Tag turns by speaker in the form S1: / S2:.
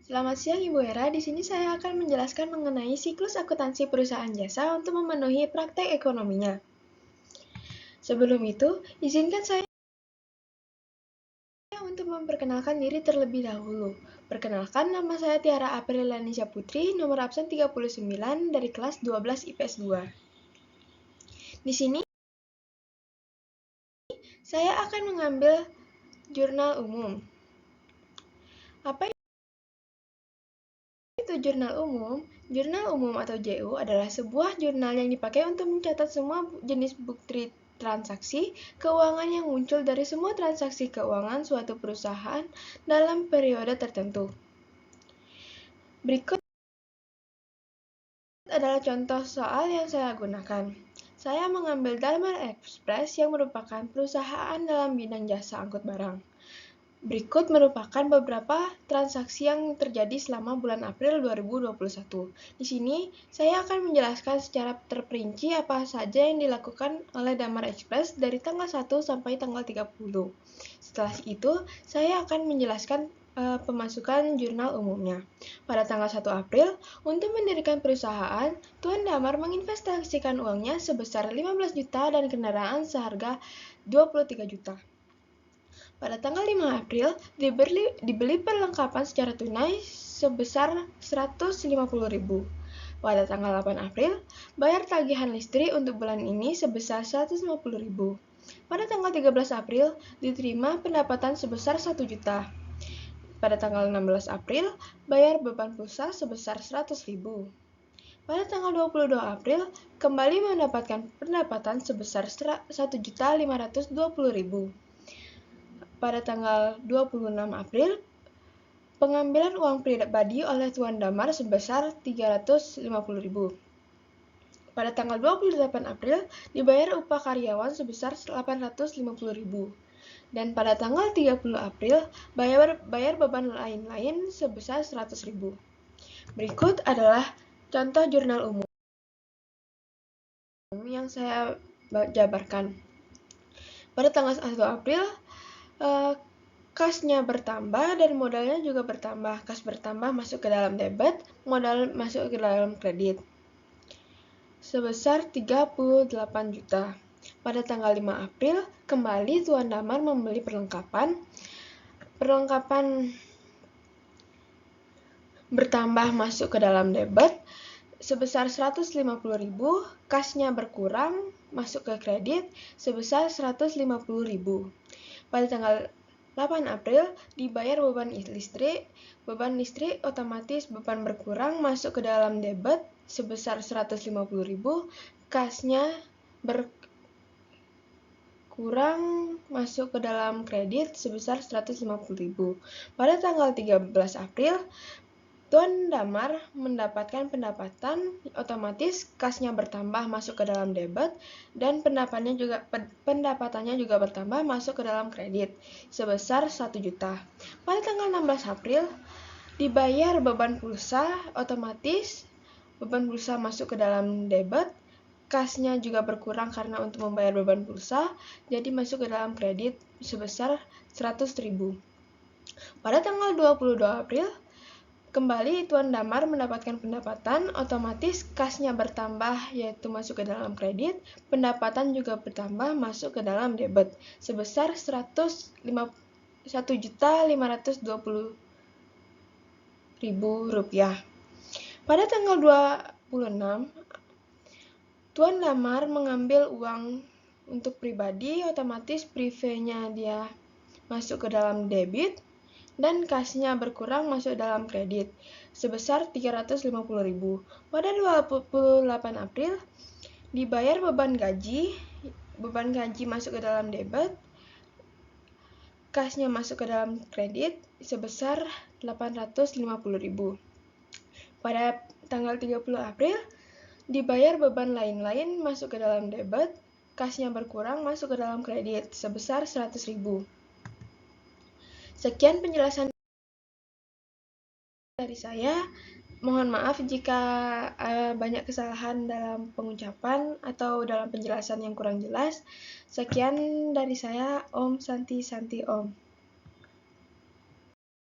S1: Selamat siang Ibu Hera, di sini saya akan menjelaskan mengenai siklus akuntansi perusahaan jasa untuk memenuhi praktek ekonominya. Sebelum itu, izinkan saya untuk memperkenalkan diri terlebih dahulu. Perkenalkan, nama saya Tiara Aprilianisha Putri, nomor absen 39 dari kelas 12 IPS 2. Di sini, saya akan mengambil jurnal umum. Apa itu jurnal umum? Jurnal umum atau JU adalah sebuah jurnal yang dipakai untuk mencatat semua jenis bukti transaksi keuangan yang muncul dari semua transaksi keuangan suatu perusahaan dalam periode tertentu. Berikut adalah contoh soal yang saya gunakan. Saya mengambil Dalmar Express yang merupakan perusahaan dalam bidang jasa angkut barang. Berikut merupakan beberapa transaksi yang terjadi selama bulan April 2021. Di sini, saya akan menjelaskan secara terperinci apa saja yang dilakukan oleh Damar Express dari tanggal 1 sampai tanggal 30. Setelah itu, saya akan menjelaskan pemasukan jurnal umumnya. Pada tanggal 1 April, untuk mendirikan perusahaan, Tuan Damar menginvestasikan uangnya sebesar 15 juta dan kendaraan seharga 23 juta. Pada tanggal 5 April, dibeli perlengkapan secara tunai sebesar 150.000. Pada tanggal 8 April, bayar tagihan listrik untuk bulan ini sebesar 150.000. Pada tanggal 13 April, diterima pendapatan sebesar 1 juta. Pada tanggal 16 April, bayar beban pulsa sebesar 100.000. Pada tanggal 22 April, kembali mendapatkan pendapatan sebesar 1.520.000. Pada tanggal 26 April, pengambilan uang pribadi oleh Tuan Damar sebesar 350.000. Pada tanggal 28 April, dibayar upah karyawan sebesar 850.000. Dan pada tanggal 30 April, bayar beban lain-lain sebesar 100.000. Berikut adalah contoh jurnal umum yang saya jabarkan. Pada tanggal 1 April, kasnya bertambah dan modalnya juga bertambah. Kas bertambah masuk ke dalam debit, modal masuk ke dalam kredit. Sebesar 38 juta. Pada tanggal 5 April, kembali Tuan Damar membeli perlengkapan. Perlengkapan bertambah masuk ke dalam debit sebesar 150.000, kasnya berkurang masuk ke kredit sebesar 150.000. Pada tanggal 8 April, dibayar beban listrik otomatis beban berkurang masuk ke dalam debit sebesar 150.000, kasnya berkurang masuk ke dalam kredit sebesar 150.000. Pada tanggal 13 April, Tuan Damar mendapatkan pendapatan otomatis, kasnya bertambah masuk ke dalam debit, dan pendapatannya juga bertambah masuk ke dalam kredit sebesar 1 juta. Pada tanggal 16 April, dibayar beban pulsa otomatis, beban pulsa masuk ke dalam debit, kasnya juga berkurang karena untuk membayar beban pulsa, jadi masuk ke dalam kredit sebesar 100.000. Pada tanggal 22 April, kembali Tuan Damar mendapatkan pendapatan, otomatis kasnya bertambah yaitu masuk ke dalam kredit, pendapatan juga bertambah masuk ke dalam debit sebesar 1.520.000 rupiah. Pada tanggal 26, Tuan Damar mengambil uang untuk pribadi, otomatis privenya dia masuk ke dalam debit, dan kasnya berkurang masuk dalam kredit sebesar 350.000. Pada 28 April, dibayar beban gaji masuk ke dalam debit, kasnya masuk ke dalam kredit sebesar 850.000. Pada tanggal 30 April, dibayar beban lain-lain masuk ke dalam debit, kasnya berkurang masuk ke dalam kredit sebesar 100.000. Sekian penjelasan dari saya. Mohon maaf jika banyak kesalahan dalam pengucapan atau dalam penjelasan yang kurang jelas. Sekian dari saya, Om Santi Santi Om.